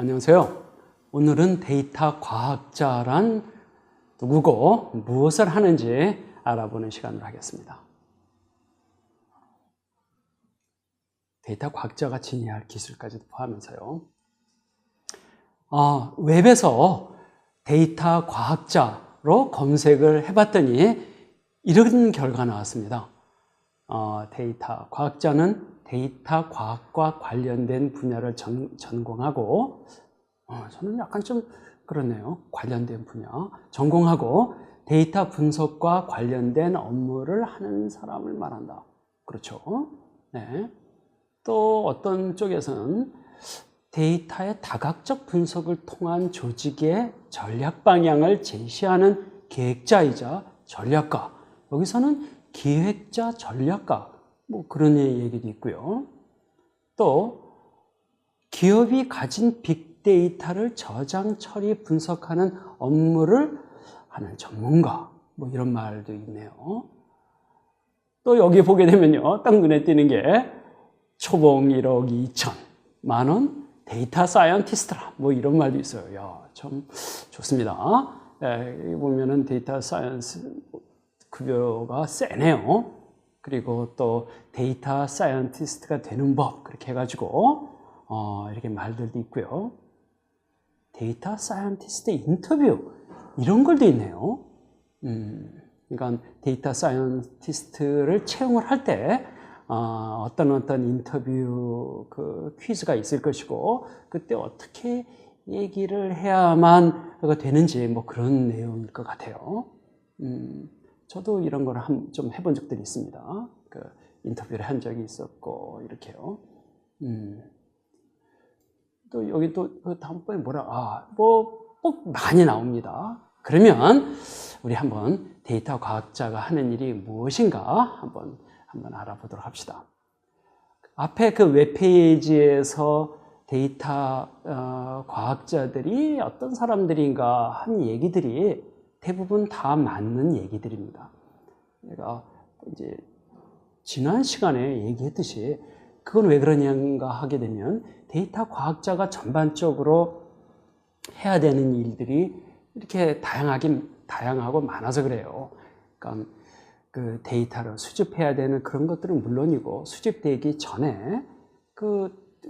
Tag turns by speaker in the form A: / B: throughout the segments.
A: 안녕하세요. 오늘은 데이터 과학자란 누구고 무엇을 하는지 알아보는 시간을 하겠습니다. 데이터 과학자가 지녀야 할 기술까지도 포함해서요. 웹에서 데이터 과학자로 검색을 해봤더니 이런 결과 나왔습니다. 데이터 과학자는 데이터 과학과 관련된 분야를 전공하고, 저는 약간 좀 그렇네요. 관련된 분야. 전공하고 데이터 분석과 관련된 업무를 하는 사람을 말한다. 그렇죠. 네. 또 어떤 쪽에서는 데이터의 다각적 분석을 통한 조직의 전략 방향을 제시하는 계획자이자 전략가. 여기서는 기획자, 전략가. 뭐 그런 얘기도 있고요. 또 기업이 가진 빅데이터를 저장, 처리, 분석하는 업무를 하는 전문가. 뭐 이런 말도 있네요. 또 여기 보게 되면요. 딱 눈에 띄는 게 초봉 1억 2천만 원 데이터 사이언티스트라. 뭐 이런 말도 있어요. 야, 참 좋습니다. 여기 보면은 데이터 사이언스 급여가 세네요. 그리고 또 데이터 사이언티스트가 되는 법 그렇게 해가지고 이렇게 말들도 있고요. 데이터 사이언티스트 인터뷰 이런 걸도 있네요. 그러니까 데이터 사이언티스트를 채용을 할 때 어떤 인터뷰 그 퀴즈가 있을 것이고 그때 어떻게 얘기를 해야만 되는지 뭐 그런 내용일 것 같아요. 저도 이런 걸 좀 해본 적들이 있습니다. 그 인터뷰를 한 적이 있었고 이렇게요. 또 여기 또 다음번에 꼭 많이 나옵니다. 그러면 우리 한번 데이터 과학자가 하는 일이 무엇인가 한번 알아보도록 합시다. 앞에 그 웹페이지에서 데이터 과학자들이 어떤 사람들인가 한 얘기들이 대부분 다 맞는 얘기들입니다. 내가 이제 지난 시간에 얘기했듯이 그건 왜 그러냐가 하게 되면 데이터 과학자가 전반적으로 해야 되는 일들이 이렇게 다양하고 많아서 그래요. 그러니까 그 데이터를 수집해야 되는 그런 것들은 물론이고 수집되기 전에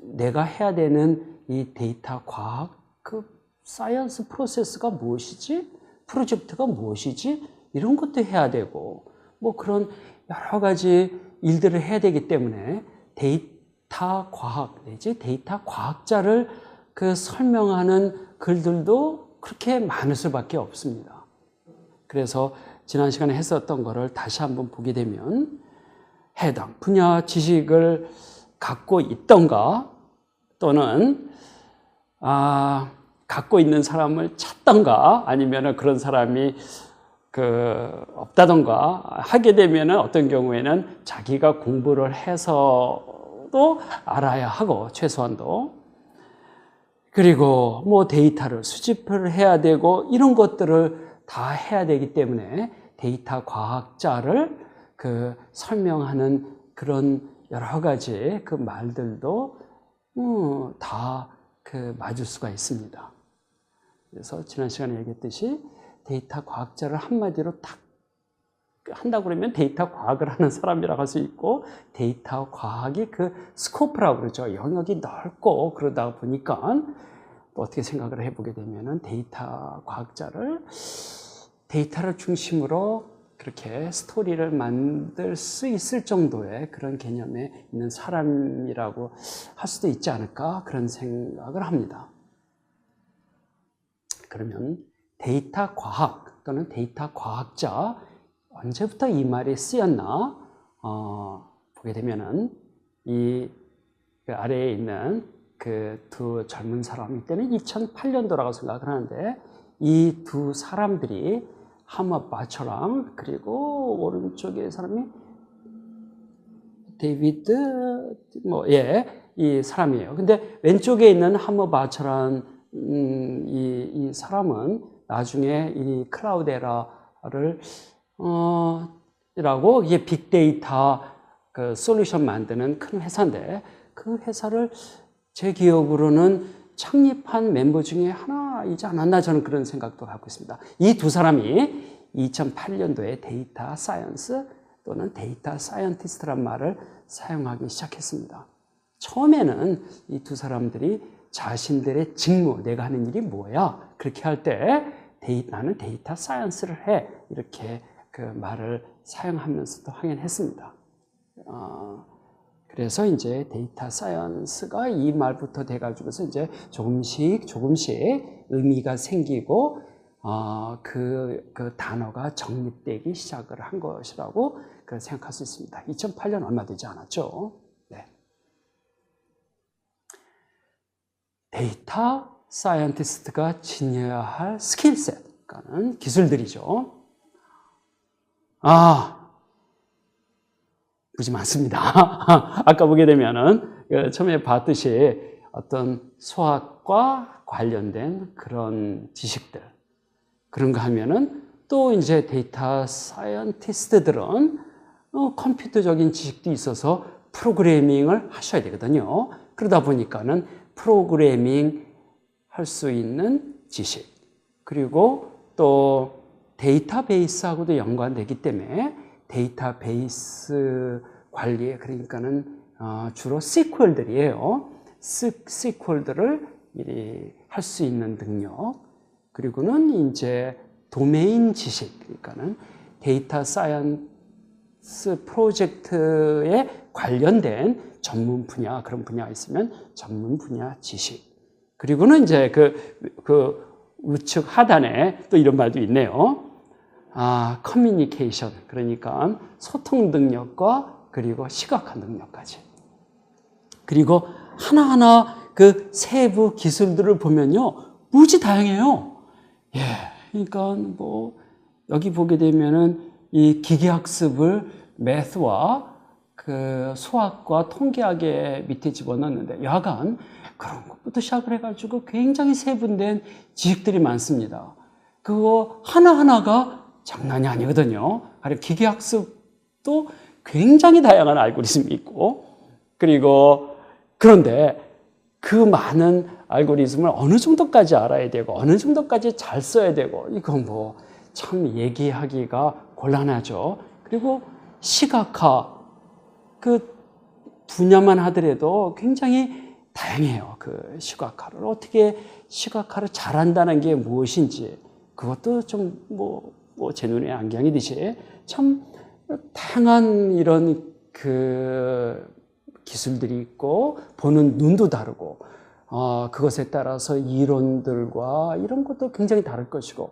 A: 내가 해야 되는 이 데이터 과학 그 사이언스 프로세스가 무엇이지? 프로젝트가 무엇이지? 이런 것도 해야 되고 뭐 그런 여러 가지 일들을 해야 되기 때문에 데이터 과학 내지 데이터 과학자를 설명하는 글들도 그렇게 많을 수밖에 없습니다. 그래서 지난 시간에 했었던 거를 다시 한번 보게 되면 해당 분야 지식을 갖고 있던가 또는 갖고 있는 사람을 찾던가 아니면 그런 사람이 없다던가 하게 되면 어떤 경우에는 자기가 공부를 해서도 알아야 하고 최소한도 그리고 뭐 데이터를 수집을 해야 되고 이런 것들을 다 해야 되기 때문에 데이터 과학자를 설명하는 그런 여러 가지 그 말들도 다 맞을 수가 있습니다. 그래서 지난 시간에 얘기했듯이 데이터 과학자를 한마디로 딱 한다고 그러면 데이터 과학을 하는 사람이라고 할 수 있고 데이터 과학이 스코프라고 그러죠. 영역이 넓고 그러다 보니까 또 어떻게 생각을 해보게 되면은 데이터 과학자를 데이터를 중심으로 그렇게 스토리를 만들 수 있을 정도의 그런 개념에 있는 사람이라고 할 수도 있지 않을까 그런 생각을 합니다. 그러면 데이터 과학 또는 데이터 과학자 언제부터 이 말이 쓰였나 보게 되면은 이 아래에 있는 두 젊은 사람 이때는 2008년도라고 생각을 하는데 이 두 사람들이 하머 바처랑 그리고 오른쪽에 사람이 데이비드 이 사람이에요. 근데 왼쪽에 있는 하머 바처랑 이 사람은 나중에 이 클라우데라를 라고 이게 빅데이터 솔루션 만드는 큰 회사인데 그 회사를 제 기억으로는 창립한 멤버 중에 하나이지 않았나 저는 그런 생각도 갖고 있습니다. 이 두 사람이 2008년도에 데이터 사이언스 또는 데이터 사이언티스트란 말을 사용하기 시작했습니다. 처음에는 이 두 사람들이 자신들의 직무, 내가 하는 일이 뭐야? 그렇게 할 때 나는 데이터 사이언스를 해. 이렇게 그 말을 사용하면서도 하긴 했습니다. 그래서 이제 데이터 사이언스가 이 말부터 돼가지고서 이제 조금씩 의미가 생기고, 그 단어가 정립되기 시작을 한 것이라고 생각할 수 있습니다. 2008년 얼마 되지 않았죠. 네. 데이터 사이언티스트가 지녀야 할 스킬셋, 그러니까 기술들이죠. 무지 많습니다. 아까 보게 되면은 처음에 봤듯이 어떤 수학과 관련된 그런 지식들, 그런가 하면은 또 이제 데이터 사이언티스트들은 컴퓨터적인 지식도 있어서 프로그래밍을 하셔야 되거든요. 그러다 보니까는 프로그래밍 할 수 있는 지식, 그리고 또 데이터베이스하고도 연관되기 때문에 데이터베이스 관리에, 그러니까는 주로 SQL들이에요. SQL들을 할 수 있는 능력, 그리고는 이제 도메인 지식, 그러니까는 데이터 사이언스 프로젝트에 관련된 전문 분야, 그런 분야가 있으면 전문 분야 지식. 그리고는 이제 그 우측 하단에 또 이런 말도 있네요. 커뮤니케이션, 그러니까 소통 능력과 그리고 시각화 능력까지. 그리고 하나하나 그 세부 기술들을 보면요, 무지 다양해요. 예, 그러니까 뭐 여기 보게 되면은 이 기계학습을 매스와 그 수학과 통계학의 밑에 집어넣는데 약간 그런 것부터 시작을 해가지고 굉장히 세분된 지식들이 많습니다. 그거 하나하나가 장난이 아니거든요. 기계학습도 굉장히 다양한 알고리즘이 있고, 그리고 그런데 그 많은 알고리즘을 어느 정도까지 알아야 되고 어느 정도까지 잘 써야 되고, 이거 뭐 참 얘기하기가 곤란하죠. 그리고 시각화, 그 분야만 하더라도 굉장히 다양해요. 그 시각화를 어떻게 시각화를 잘한다는 게 무엇인지, 그것도 좀 제 눈에 안경이듯이 참 다양한 이런 그 기술들이 있고, 보는 눈도 다르고, 그것에 따라서 이론들과 이런 것도 굉장히 다를 것이고,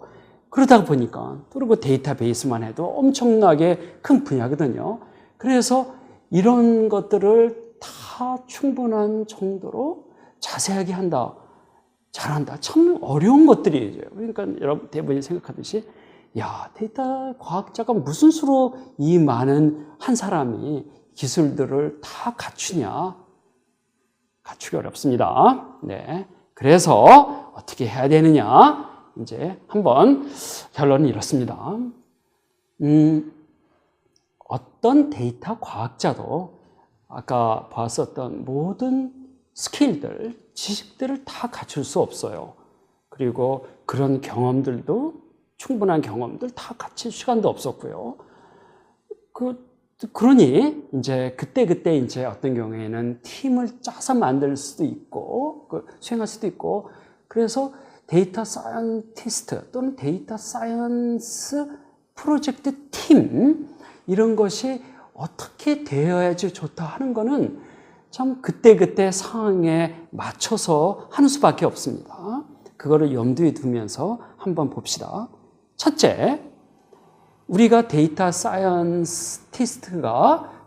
A: 그러다 보니까, 그리고 데이터베이스만 해도 엄청나게 큰 분야거든요. 그래서 이런 것들을 다 충분한 정도로 자세하게 한다, 잘한다, 참 어려운 것들이죠. 그러니까 여러분 대부분이 생각하듯이, 야, 데이터 과학자가 무슨 수로 이 많은 한 사람이 기술들을 다 갖추냐? 갖추기 어렵습니다. 네. 그래서 어떻게 해야 되느냐? 이제 한번 결론은 이렇습니다. 어떤 데이터 과학자도 아까 봤었던 모든 스킬들, 지식들을 다 갖출 수 없어요. 그리고 그런 경험들도, 충분한 경험들 다 갖출 시간도 없었고요. 그러니 이제 그때 이제 어떤 경우에는 팀을 짜서 만들 수도 있고, 수행할 수도 있고, 그래서 데이터 사이언티스트 또는 데이터 사이언스 프로젝트 팀, 이런 것이 어떻게 되어야지 좋다 하는 거는 참 그때 상황에 맞춰서 하는 수밖에 없습니다. 그거를 염두에 두면서 한번 봅시다. 첫째, 우리가 데이터 사이언티스트가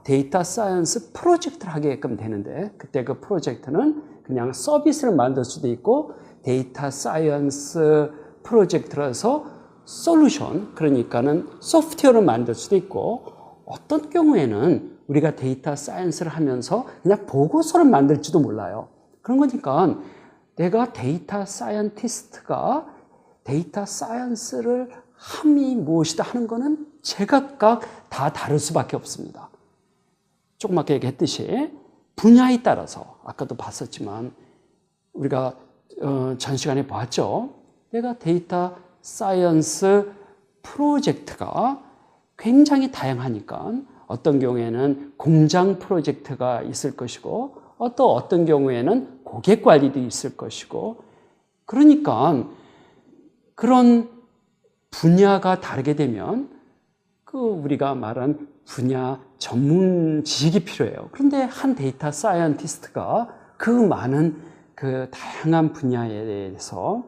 A: 데이터 사이언스 프로젝트를 하게끔 되는데, 그때 그 프로젝트는 그냥 서비스를 만들 수도 있고, 데이터 사이언스 프로젝트라서 솔루션, 그러니까는 소프트웨어를 만들 수도 있고, 어떤 경우에는 우리가 데이터 사이언스를 하면서 그냥 보고서를 만들지도 몰라요. 그런 거니까 내가 데이터 사이언티스트가 데이터 사이언스를 함이 무엇이다 하는 거는 제각각 다 다를 수밖에 없습니다. 조그맣게 얘기했듯이 분야에 따라서, 아까도 봤었지만 우리가 전 시간에 보았죠. 내가 데이터 사이언스 프로젝트가 굉장히 다양하니까 어떤 경우에는 공장 프로젝트가 있을 것이고 또 어떤 경우에는 고객 관리도 있을 것이고 그러니까 그런 분야가 다르게 되면 그 우리가 말한 분야 전문 지식이 필요해요. 그런데 한 데이터 사이언티스트가 그 많은 그 다양한 분야에 대해서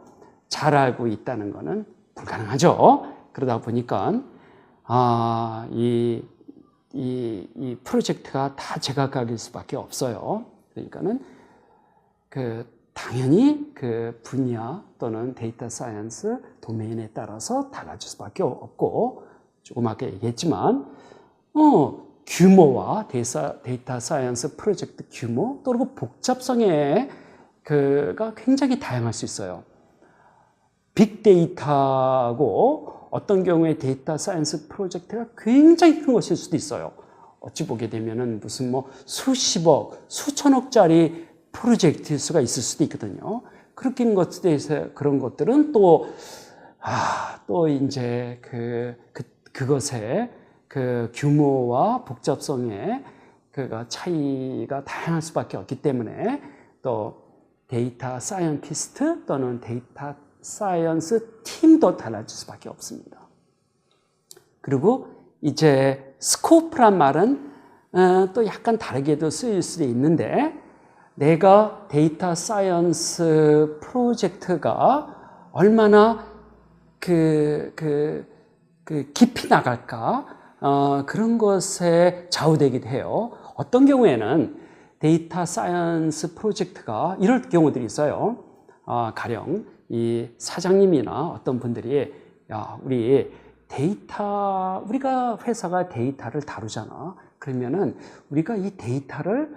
A: 잘 알고 있다는 것은 불가능하죠. 그러다 보니까 이 프로젝트가 다 제각각일 수밖에 없어요. 그러니까는 당연히 그 분야 또는 데이터 사이언스 도메인에 따라서 달라질 수밖에 없고 조금 아까 얘기했지만 규모와 데이터 사이언스 프로젝트 규모 또는 복잡성의 그가 굉장히 다양할 수 있어요. 빅데이터고 어떤 경우에 데이터 사이언스 프로젝트가 굉장히 큰 것일 수도 있어요. 어찌 보게 되면은 무슨 뭐 수십억, 수천억짜리 프로젝트일 수가 있을 수도 있거든요. 그런 것들은 또 이제 그것의 그 규모와 복잡성의 차이가 다양할 수밖에 없기 때문에 또 데이터 사이언티스트 또는 데이터 사이언스 팀도 달라질 수밖에 없습니다. 그리고 이제 스코프란 말은 또 약간 다르게도 쓰일 수도 있는데 내가 데이터 사이언스 프로젝트가 얼마나 깊이 나갈까 그런 것에 좌우되기도 해요. 어떤 경우에는 데이터 사이언스 프로젝트가 이럴 경우들이 있어요. 가령 이 사장님이나 어떤 분들이 우리가 회사가 데이터를 다루잖아. 그러면은 우리가 이 데이터를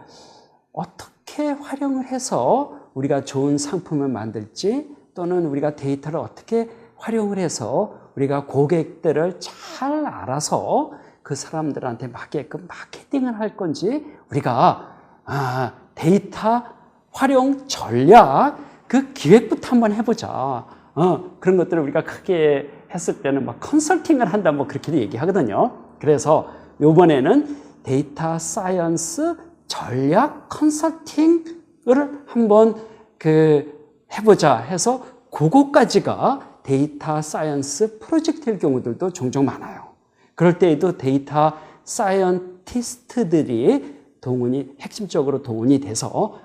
A: 어떻게 활용을 해서 우리가 좋은 상품을 만들지 또는 우리가 데이터를 어떻게 활용을 해서 우리가 고객들을 잘 알아서 그 사람들한테 맞게끔 마케팅을 할 건지 우리가 데이터 활용 전략 그 기획부터 한번 해보자. 그런 것들을 우리가 크게 했을 때는 막 컨설팅을 한다 뭐 그렇게도 얘기하거든요. 그래서 이번에는 데이터 사이언스 전략 컨설팅을 한번 해보자 해서 그거까지가 데이터 사이언스 프로젝트일 경우들도 종종 많아요. 그럴 때에도 데이터 사이언티스트들이 핵심적으로 동원이 돼서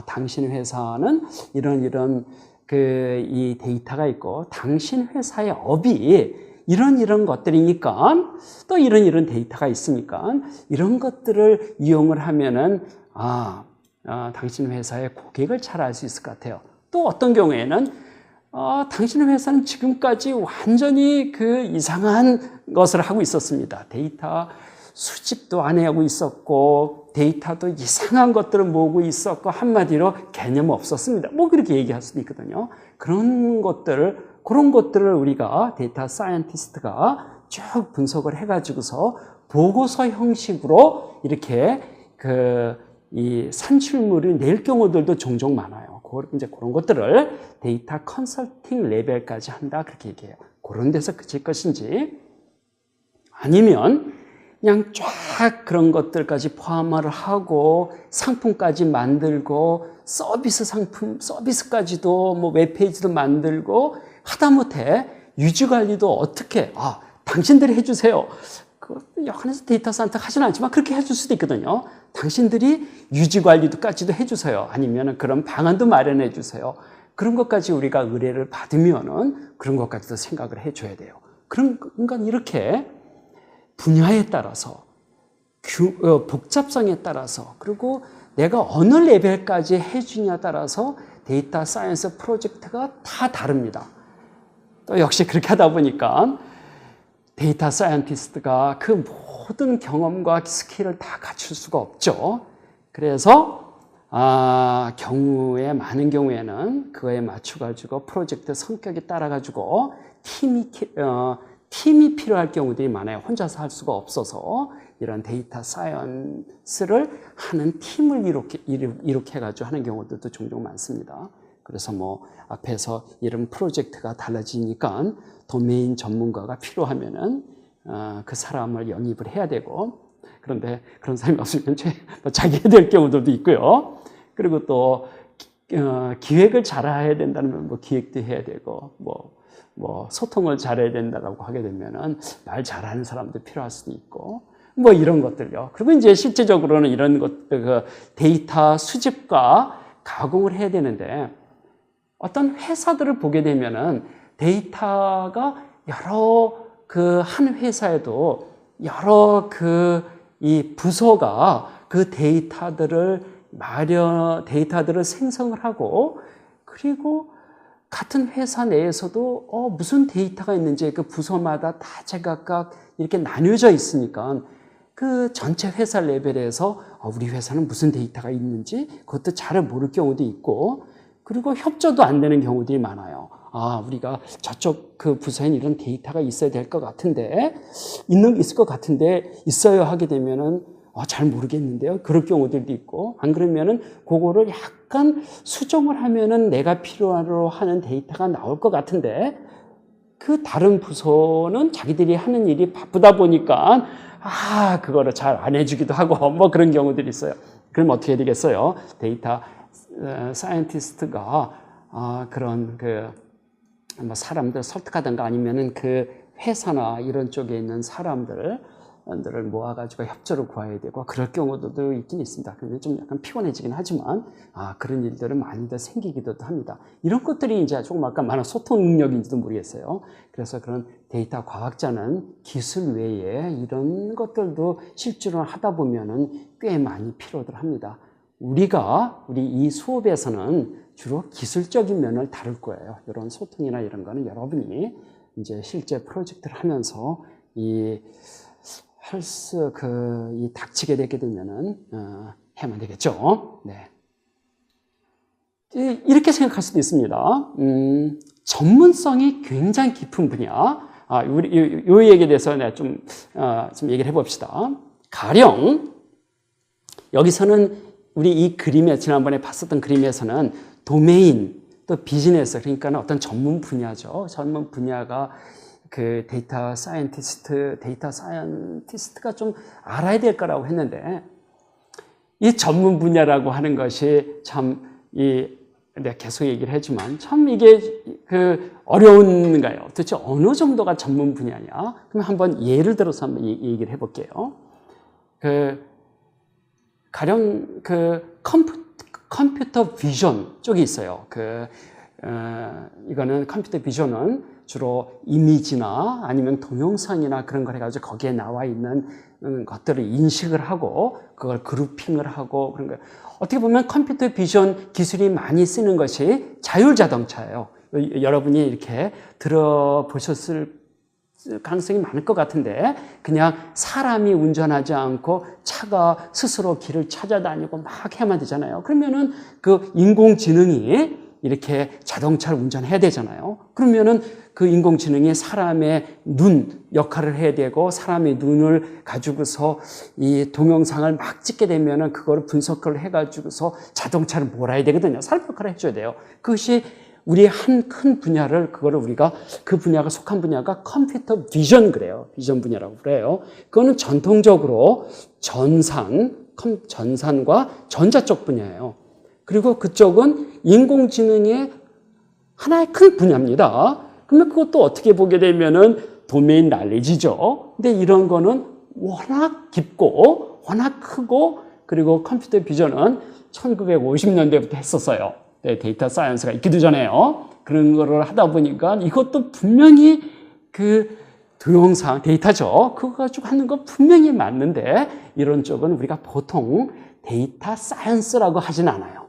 A: 당신 회사는 이런 이 데이터가 있고 당신 회사의 업이 이런 것들이니까 또 이런 데이터가 있으니까 이런 것들을 이용을 하면은 당신 회사의 고객을 잘 알 수 있을 것 같아요. 또 어떤 경우에는 당신 회사는 지금까지 완전히 이상한 것을 하고 있었습니다. 데이터 수집도 안 하고 있었고 데이터도 이상한 것들을 모으고 있었고 한마디로 개념 없었습니다. 뭐 그렇게 얘기할 수도 있거든요. 그런 것들을 우리가 데이터 사이언티스트가 쭉 분석을 해가지고서 보고서 형식으로 이렇게 이 산출물을 낼 경우들도 종종 많아요. 이제 그런 것들을 데이터 컨설팅 레벨까지 한다 그렇게 얘기해요. 그런 데서 그칠 것인지 아니면 그냥 쫙 그런 것들까지 포함을 하고 상품까지 만들고 서비스까지도 뭐 웹페이지도 만들고 하다못해 유지관리도 어떻게 당신들이 해주세요. 여기서 데이터 센터 하지는 않지만 그렇게 해줄 수도 있거든요. 당신들이 유지관리도까지도 해주세요. 아니면 그런 방안도 마련해 주세요. 그런 것까지 우리가 의뢰를 받으면은 그런 것까지도 생각을 해줘야 돼요. 그러니까 이렇게 분야에 따라서 복잡성에 따라서 그리고 내가 어느 레벨까지 해주냐에 따라서 데이터 사이언스 프로젝트가 다 다릅니다. 또 역시 그렇게 하다 보니까 데이터 사이언티스트가 그 모든 경험과 스킬을 다 갖출 수가 없죠. 그래서 많은 경우에는 그거에 맞춰가지고 프로젝트 성격에 따라가지고 팀이 필요할 경우들이 많아요. 혼자서 할 수가 없어서 이런 데이터 사이언스를 하는 팀을 이렇게 해가지고 하는 경우들도 종종 많습니다. 그래서 뭐 앞에서 이런 프로젝트가 달라지니까 도메인 전문가가 필요하면은 그 사람을 영입을 해야 되고, 그런데 그런 사람이 없으면 자기 해야 될 경우들도 있고요. 그리고 또 기획을 잘해야 된다면 뭐 기획도 해야 되고, 뭐 소통을 잘해야 된다라고 하게 되면은 말 잘하는 사람도 필요할 수도 있고, 뭐 이런 것들요. 그리고 이제 실제적으로는 이런 것들, 그 데이터 수집과 가공을 해야 되는데, 어떤 회사들을 보게 되면은 데이터가 여러 그 한 회사에도 여러 이 부서가 그 데이터들을 생성을 하고, 그리고 같은 회사 내에서도 무슨 데이터가 있는지 그 부서마다 다 제각각 이렇게 나뉘어져 있으니까 그 전체 회사 레벨에서 우리 회사는 무슨 데이터가 있는지 그것도 잘 모를 경우도 있고, 그리고 협조도 안 되는 경우들이 많아요. 우리가 저쪽 그 부서엔 이런 데이터가 있어야 될 것 같은데, 있을 것 같은데, 있어요 하게 되면은, 잘 모르겠는데요. 그럴 경우들도 있고, 안 그러면은, 그거를 약간 수정을 하면은 내가 필요로 하는 데이터가 나올 것 같은데, 그 다른 부서는 자기들이 하는 일이 바쁘다 보니까, 그거를 잘 안 해주기도 하고, 뭐 그런 경우들이 있어요. 그럼 어떻게 해야 되겠어요? 데이터 사이언티스트가, 그런 뭐 사람들 설득하든가 아니면은 그 회사나 이런 쪽에 있는 사람들을 모아가지고 협조를 구해야 되고, 그럴 경우도 있긴 있습니다. 근데 좀 약간 피곤해지긴 하지만, 그런 일들은 많이들 생기기도 합니다. 이런 것들이 이제 조금 아까 말한 소통 능력인지도 모르겠어요. 그래서 그런 데이터 과학자는 기술 외에 이런 것들도 실제로 하다 보면은 꽤 많이 필요들 합니다. 우리 이 수업에서는 주로 기술적인 면을 다룰 거예요. 이런 소통이나 이런 거는 여러분이 이제 실제 프로젝트를 하면서 닥치게 되게 되면은, 하면 되겠죠. 네. 이렇게 생각할 수도 있습니다. 전문성이 굉장히 깊은 분야. 요 얘기에 대해서 내가 좀 얘기를 해봅시다. 가령, 여기서는 우리 이 그림에, 지난번에 봤었던 그림에서는 도메인, 또 비즈니스, 그러니까 어떤 전문 분야죠. 전문 분야가 그 데이터 사이언티스트가 좀 알아야 될 거라고 했는데, 이 전문 분야라고 하는 것이 내가 계속 얘기를 하지만 참 이게 어려운가요? 도대체 어느 정도가 전문 분야냐? 그럼 한번 예를 들어서 한번 얘기를 해볼게요. 가령 컴퓨터 비전 쪽이 있어요. 이거는 컴퓨터 비전은 주로 이미지나 아니면 동영상이나 그런 걸 해가지고 거기에 나와 있는 것들을 인식을 하고 그걸 그룹핑을 하고 그런 거예요. 어떻게 보면 컴퓨터 비전 기술이 많이 쓰는 것이 자율자동차예요. 여러분이 이렇게 들어보셨을 가능성이 많을 것 같은데, 그냥 사람이 운전하지 않고 차가 스스로 길을 찾아다니고 막 해야만 되잖아요. 그러면은 그 인공지능이 이렇게 자동차를 운전해야 되잖아요. 그러면은 그 인공지능이 사람의 눈 역할을 해야 되고, 사람의 눈을 가지고서 이 동영상을 막 찍게 되면은 그거를 분석을 해가지고서 자동차를 몰아야 되거든요. 사람 역할을 해줘야 돼요. 그것이 우리 한 큰 분야를, 우리가 그 분야가 속한 분야가 컴퓨터 비전 그래요. 비전 분야라고 그래요. 그거는 전통적으로 전산과 전자 쪽 분야예요. 그리고 그쪽은 인공지능의 하나의 큰 분야입니다. 그러면 그것도 어떻게 보게 되면은 도메인 날리지죠. 근데 이런 거는 워낙 깊고 워낙 크고, 그리고 컴퓨터 비전은 1950년대부터 했었어요. 네, 데이터 사이언스가 있기도 전에요. 그런 거를 하다 보니까 이것도 분명히 동영상 데이터죠. 그거 가지고 하는 거 분명히 맞는데, 이런 쪽은 우리가 보통 데이터 사이언스라고 하진 않아요.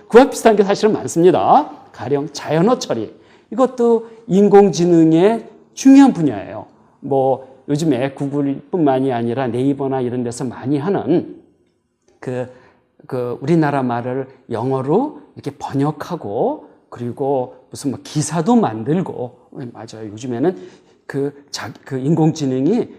A: 그와 비슷한 게 사실은 많습니다. 가령 자연어 처리. 이것도 인공지능의 중요한 분야예요. 뭐 요즘에 구글뿐만이 아니라 네이버나 이런 데서 많이 하는 우리나라 말을 영어로 이렇게 번역하고, 그리고 무슨 뭐 기사도 만들고, 맞아요. 요즘에는 인공지능이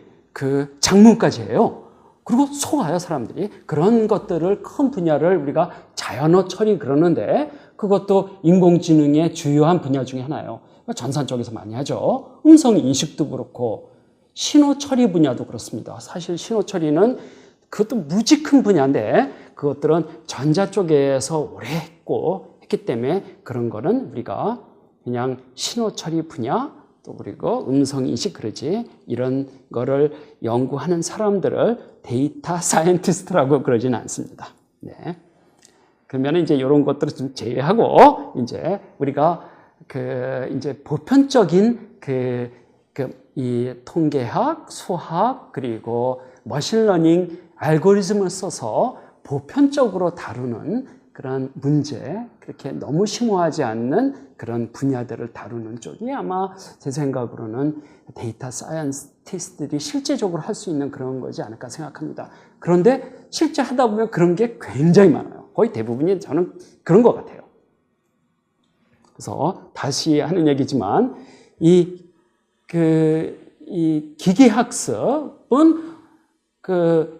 A: 장문까지 해요. 그리고 속아요, 사람들이. 그런 것들을 큰 분야를 우리가 자연어 처리 그러는데 그것도 인공지능의 주요한 분야 중에 하나예요. 전산 쪽에서 많이 하죠. 음성 인식도 그렇고 신호 처리 분야도 그렇습니다. 사실 신호 처리는 그것도 무지 큰 분야인데 그것들은 전자 쪽에서 오래 했기 때문에 그런 거는 우리가 그냥 신호 처리 분야 또 그리고 음성 인식 그러지 이런 거를 연구하는 사람들을 데이터 사이언티스트라고 그러지는 않습니다. 네. 그러면 이제 이런 것들을 좀 제외하고 이제 우리가 이제 보편적인 이 통계학, 수학 그리고 머신러닝 알고리즘을 써서 보편적으로 다루는 그런 문제, 그렇게 너무 심오하지 않는 그런 분야들을 다루는 쪽이 아마 제 생각으로는 데이터 사이언티스트들이 실제적으로 할 수 있는 그런 거지 않을까 생각합니다. 그런데 실제 하다 보면 그런 게 굉장히 많아요. 거의 대부분이 저는 그런 것 같아요. 그래서 다시 하는 얘기지만 이 기계학습은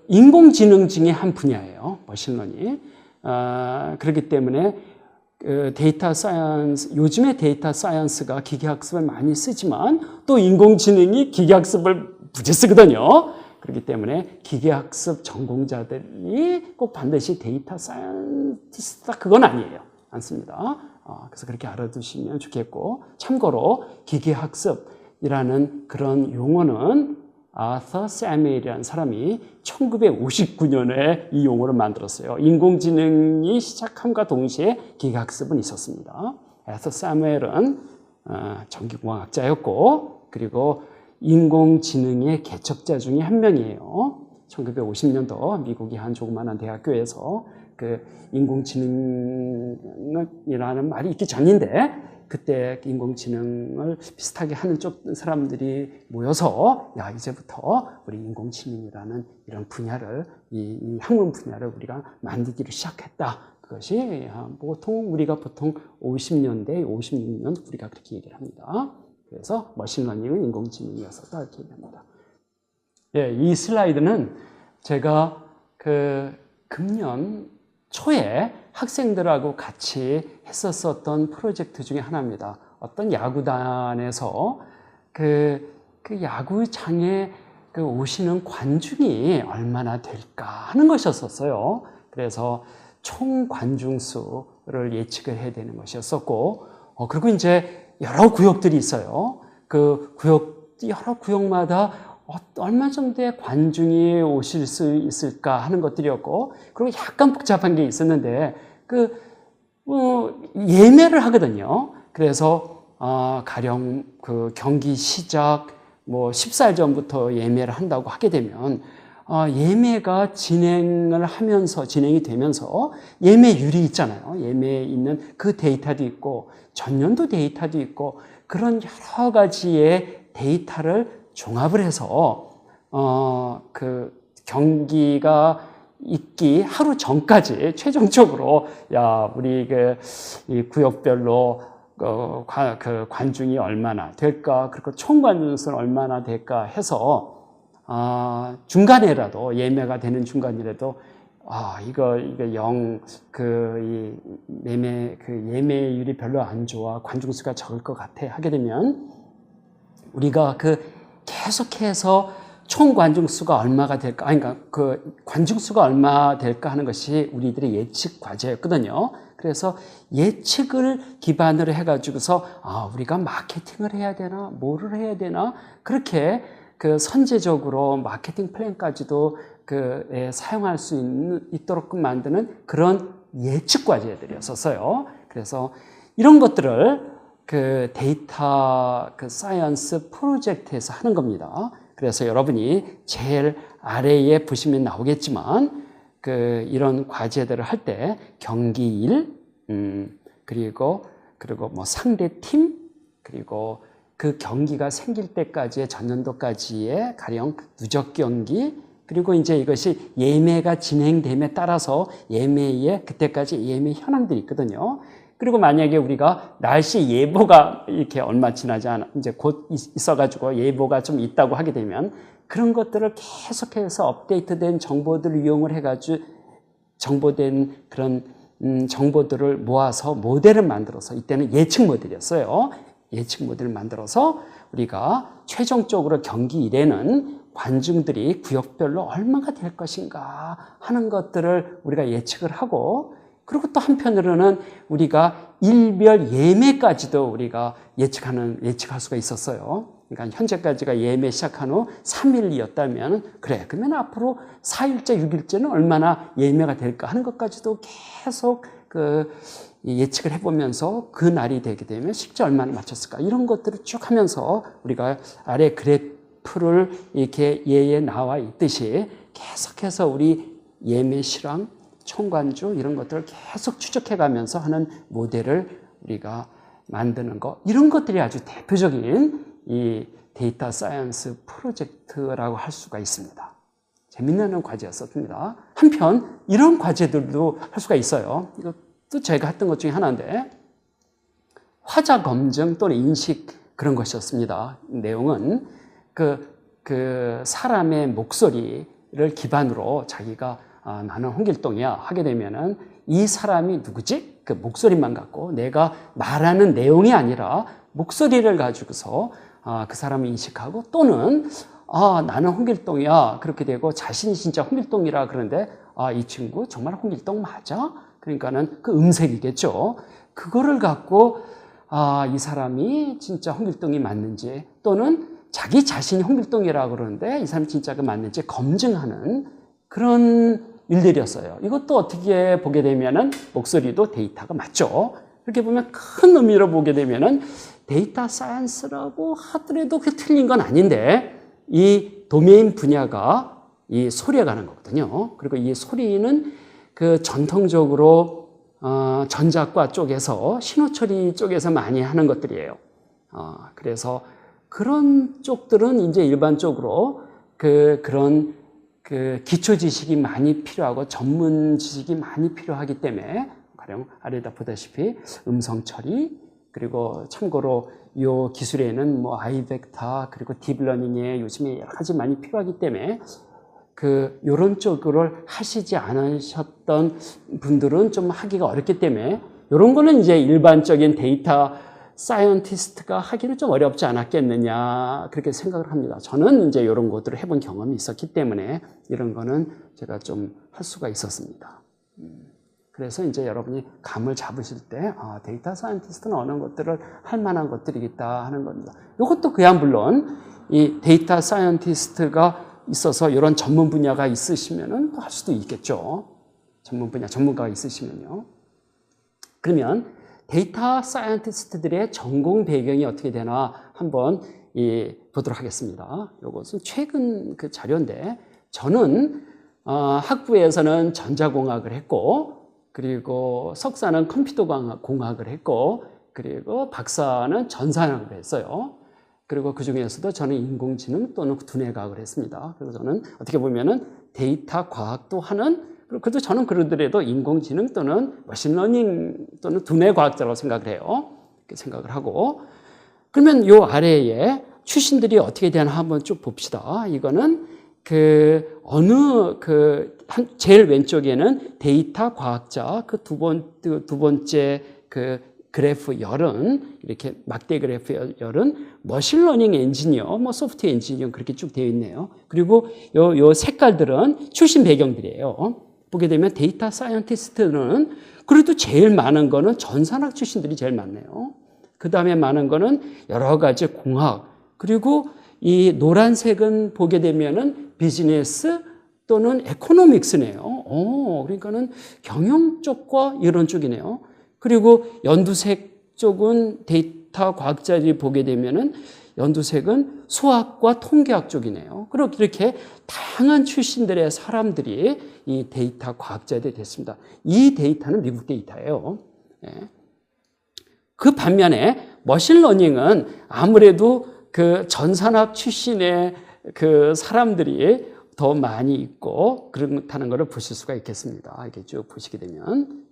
A: 인공지능 중에 한 분야예요. 머신러닝. 그렇기 때문에 데이터 사이언스, 요즘에 데이터 사이언스가 기계학습을 많이 쓰지만 또 인공지능이 기계학습을 무지 쓰거든요. 그렇기 때문에 기계학습 전공자들이 꼭 반드시 데이터 사이언티스트다 그건 아니에요. 않습니다. 그래서 그렇게 알아두시면 좋겠고 참고로 기계학습이라는 그런 용어는 아서 사무엘이라는 사람이 1959년에 이 용어를 만들었어요. 인공지능이 시작함과 동시에 기계학습은 있었습니다. 아서 사무엘은 전기공학자였고 그리고 인공지능의 개척자 중에 한 명이에요. 1950년도 미국의 한 조그마한 대학교에서 인공지능이라는 말이 있기 전인데 그때 인공지능을 비슷하게 하는 쪽 사람들이 모여서 야 이제부터 우리 인공지능이라는 이런 분야를 이 학문 분야를 우리가 만들기를 시작했다. 그것이 우리가 보통 50년대, 56년 우리가 그렇게 얘기를 합니다. 그래서 머신러닝은 인공지능이었었다 이렇게 얘기합니다. 예, 이 슬라이드는 제가 금년 초에 학생들하고 같이 했었던 프로젝트 중에 하나입니다. 어떤 야구단에서 그 야구장에 오시는 관중이 얼마나 될까 하는 것이었어요. 그래서 총 관중 수를 예측을 해야 되는 것이었었고, 그리고 이제 여러 구역들이 있어요. 여러 구역마다 얼마 정도의 관중이 오실 수 있을까 하는 것들이었고, 그리고 약간 복잡한 게 있었는데, 예매를 하거든요. 그래서, 가령 경기 시작, 14일 전부터 예매를 한다고 하게 되면, 예매가 진행이 되면서 예매율이 있잖아요. 예매에 있는 그 데이터도 있고, 전년도 데이터도 있고, 그런 여러 가지의 데이터를 종합을 해서 경기가 있기 하루 전까지 최종적으로 우리 이 구역별로 관중이 얼마나 될까 그리고 총 관중 수는 얼마나 될까 해서 중간에라도 예매가 되는 중간이라도 이거 예매율이 별로 안 좋아 관중 수가 적을 것 같아 하게 되면 우리가 계속해서 총 관중 수가 얼마가 될까? 그러니까 관중 수가 얼마 될까 하는 것이 우리들의 예측 과제였거든요. 그래서 예측을 기반으로 해가지고서 우리가 마케팅을 해야 되나, 뭐를 해야 되나 그렇게 선제적으로 마케팅 플랜까지도 사용할 수 있도록 만드는 그런 예측 과제들이었었어요. 그래서 이런 것들을 데이터 사이언스 프로젝트에서 하는 겁니다. 그래서 여러분이 제일 아래에 보시면 나오겠지만 이런 과제들을 할 때 경기일 그리고 상대 팀 그리고 그 경기가 생길 때까지의 전년도까지의 가령 누적 경기 그리고 이제 이것이 예매가 진행됨에 따라서 예매에 그때까지 예매 현황들이 있거든요. 그리고 만약에 우리가 날씨 예보가 이렇게 얼마 지나지 않아 이제 곧 있어가지고 예보가 좀 있다고 하게 되면 그런 것들을 계속해서 업데이트된 정보들을 이용을 해가지고 정보된 그런 정보들을 모아서 모델을 만들어서, 이때는 예측 모델이었어요. 예측 모델을 만들어서 우리가 최종적으로 경기 이래는 관중들이 구역별로 얼마가 될 것인가 하는 것들을 우리가 예측을 하고, 그리고 또 한편으로는 우리가 일별 예매까지도 우리가 예측할 수가 있었어요. 그러니까 현재까지가 예매 시작한 후 3일이었다면, 그래, 그러면 앞으로 4일째, 6일째는 얼마나 예매가 될까 하는 것까지도 계속 예측을 해보면서 그 날이 되게 되면 실제 얼마나 맞췄을까, 이런 것들을 쭉 하면서 우리가 아래 그래프를 이렇게 예에 나와 있듯이 계속해서 우리 예매 실황, 총관주 이런 것들을 계속 추적해가면서 하는 모델을 우리가 만드는 거, 이런 것들이 아주 대표적인 이 데이터 사이언스 프로젝트라고 할 수가 있습니다. 재미나는 과제였습니다. 한편 이런 과제들도 할 수가 있어요. 이것도 제가 했던 것 중에 하나인데, 화자 검증 또는 인식 그런 것이었습니다. 내용은 그 사람의 목소리를 기반으로 자기가 나는 홍길동이야 하게 되면은 이 사람이 누구지? 그 목소리만 갖고 내가 말하는 내용이 아니라 목소리를 가지고서 그 사람을 인식하고, 또는 나는 홍길동이야 그렇게 되고 자신이 진짜 홍길동이라 그러는데 이 친구 정말 홍길동 맞아? 그러니까는 그 음색이겠죠. 그거를 갖고 이 사람이 진짜 홍길동이 맞는지, 또는 자기 자신이 홍길동이라 그러는데 이 사람이 진짜 그 맞는지 검증하는 그런 일들이었어요. 이것도 어떻게 보게 되면은 목소리도 데이터가 맞죠. 이렇게 보면 큰 의미로 보게 되면은 데이터 사이언스라고 하더라도 그게 틀린 건 아닌데, 이 도메인 분야가 이 소리에 관한 거거든요. 그리고 이 소리는 그 전통적으로 전자과 쪽에서 신호 처리 쪽에서 많이 하는 것들이에요. 그래서 그런 쪽들은 이제 일반적으로 그런 기초 지식이 많이 필요하고 전문 지식이 많이 필요하기 때문에, 가령 아래다 보다시피 음성 처리, 그리고 참고로 이 기술에는 뭐 아이벡터 그리고 딥러닝에 요즘에 여러 가지 많이 필요하기 때문에 요런 쪽으로 하시지 않으셨던 분들은 좀 하기가 어렵기 때문에, 이런 거는 이제 일반적인 데이터 사이언티스트가 하기는 좀 어렵지 않았겠느냐 그렇게 생각을 합니다. 저는 이제 이런 것들을 해본 경험이 있었기 때문에 이런 거는 제가 좀 할 수가 있었습니다. 그래서 이제 여러분이 감을 잡으실 때 데이터 사이언티스트는 어느 것들을 할 만한 것들이겠다 하는 겁니다. 이것도 그야 물론 이 데이터 사이언티스트가 있어서 이런 전문 분야가 있으시면은 또 할 수도 있겠죠. 전문 분야 전문가가 있으시면요. 그러면 데이터 사이언티스트들의 전공 배경이 어떻게 되나 한번 보도록 하겠습니다. 이것은 최근 그 자료인데, 저는 학부에서는 전자공학을 했고, 그리고 석사는 컴퓨터공학을 했고, 그리고 박사는 전산학을 했어요. 그리고 그 중에서도 저는 인공지능 또는 두뇌과학을 했습니다. 그래서 저는 어떻게 보면은 데이터 과학도 하는, 그래도 저는 그러더라도 인공지능 또는 머신러닝 또는 두뇌과학자라고 생각을 해요. 이렇게 생각을 하고, 그러면 요 아래에 출신들이 어떻게 되나 한번 쭉 봅시다. 이거는 제일 왼쪽에는 데이터 과학자, 두 번째 그래프 열은, 이렇게 막대 그래프 열은 머신러닝 엔지니어, 소프트웨어 엔지니어 그렇게 쭉 되어 있네요. 그리고 요 색깔들은 출신 배경들이에요. 보게 되면 데이터 사이언티스트는 그래도 제일 많은 거는 전산학 출신들이 제일 많네요. 그 다음에 많은 거는 여러 가지 공학, 그리고 이 노란색은 보게 되면은 비즈니스 또는 에코노믹스네요. 그러니까는 경영 쪽과 이런 쪽이네요. 그리고 연두색 쪽은 데이터 과학자들이 보게 되면은 연두색은 수학과 통계학 쪽이네요. 그리고 이렇게 다양한 출신들의 사람들이 이 데이터 과학자들이 됐습니다. 이 데이터는 미국 데이터예요. 그 반면에 머신러닝은 아무래도 그 전산학 출신의 그 사람들이 더 많이 있고 그렇다는 것을 보실 수가 있겠습니다. 이렇게 쭉 보시게 되면.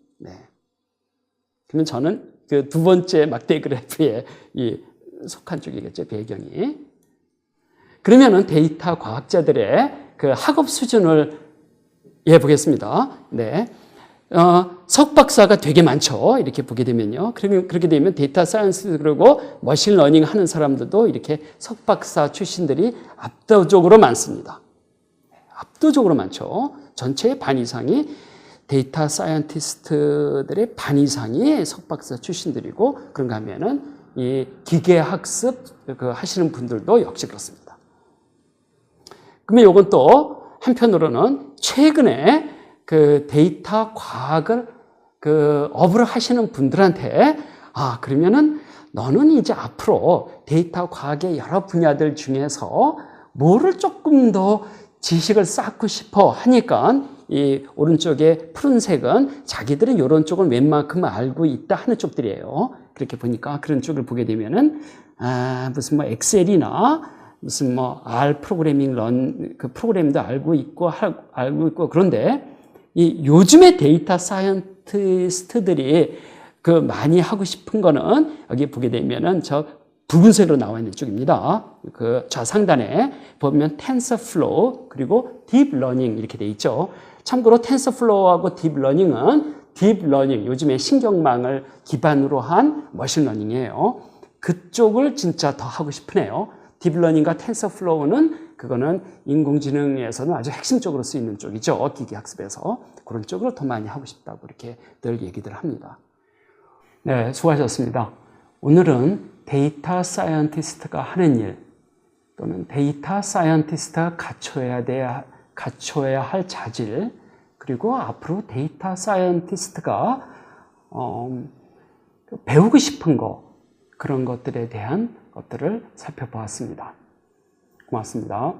A: 그러면 저는 그 두 번째 막대 그래프에 속한 쪽이겠죠, 배경이. 그러면은 데이터 과학자들의 그 학업 수준을 보겠습니다. 네. 석박사가 되게 많죠. 이렇게 보게 되면요. 그러면 그렇게 되면 데이터 사이언스 그리고 머신 러닝 하는 사람들도 이렇게 석박사 출신들이 압도적으로 많습니다. 압도적으로 많죠. 전체의 반 이상이 데이터 사이언티스트들의 반 이상이 석박사 출신들이고 그런가 하면은 이 기계학습 하시는 분들도 역시 그렇습니다. 그러면 이건 또 한편으로는 최근에 그 데이터 과학을 업을 하시는 분들한테 그러면은 너는 이제 앞으로 데이터 과학의 여러 분야들 중에서 뭐를 조금 더 지식을 쌓고 싶어 하니까 이 오른쪽에 푸른색은 자기들은 이런 쪽을 웬만큼 알고 있다 하는 쪽들이에요. 그렇게 보니까 그런 쪽을 보게 되면은 무슨 뭐 엑셀이나 무슨 뭐 R 프로그래밍 그 프로그램도 알고 있고 그런데 이 요즘의 데이터 사이언티스트들이 그 많이 하고 싶은 거는 여기 보게 되면은 저 붉은색으로 나와 있는 쪽입니다. 그 좌상단에 보면 텐서플로우 그리고 딥러닝 이렇게 돼 있죠. 참고로 텐서플로우하고 딥러닝은 딥러닝 요즘에 신경망을 기반으로 한 머신러닝이에요. 그쪽을 진짜 더 하고 싶으네요. 딥러닝과 텐서플로우는 그거는 인공지능에서는 아주 핵심적으로 쓰이는 쪽이죠. 기계학습에서. 그런 쪽으로 더 많이 하고 싶다고 이렇게 늘 얘기들 합니다. 네, 수고하셨습니다. 오늘은 데이터 사이언티스트가 하는 일 또는 데이터 사이언티스트가 갖춰야 할 자질 그리고 앞으로 데이터 사이언티스트가 배우고 싶은 거 그런 것들에 대한 것들을 살펴보았습니다. 고맙습니다.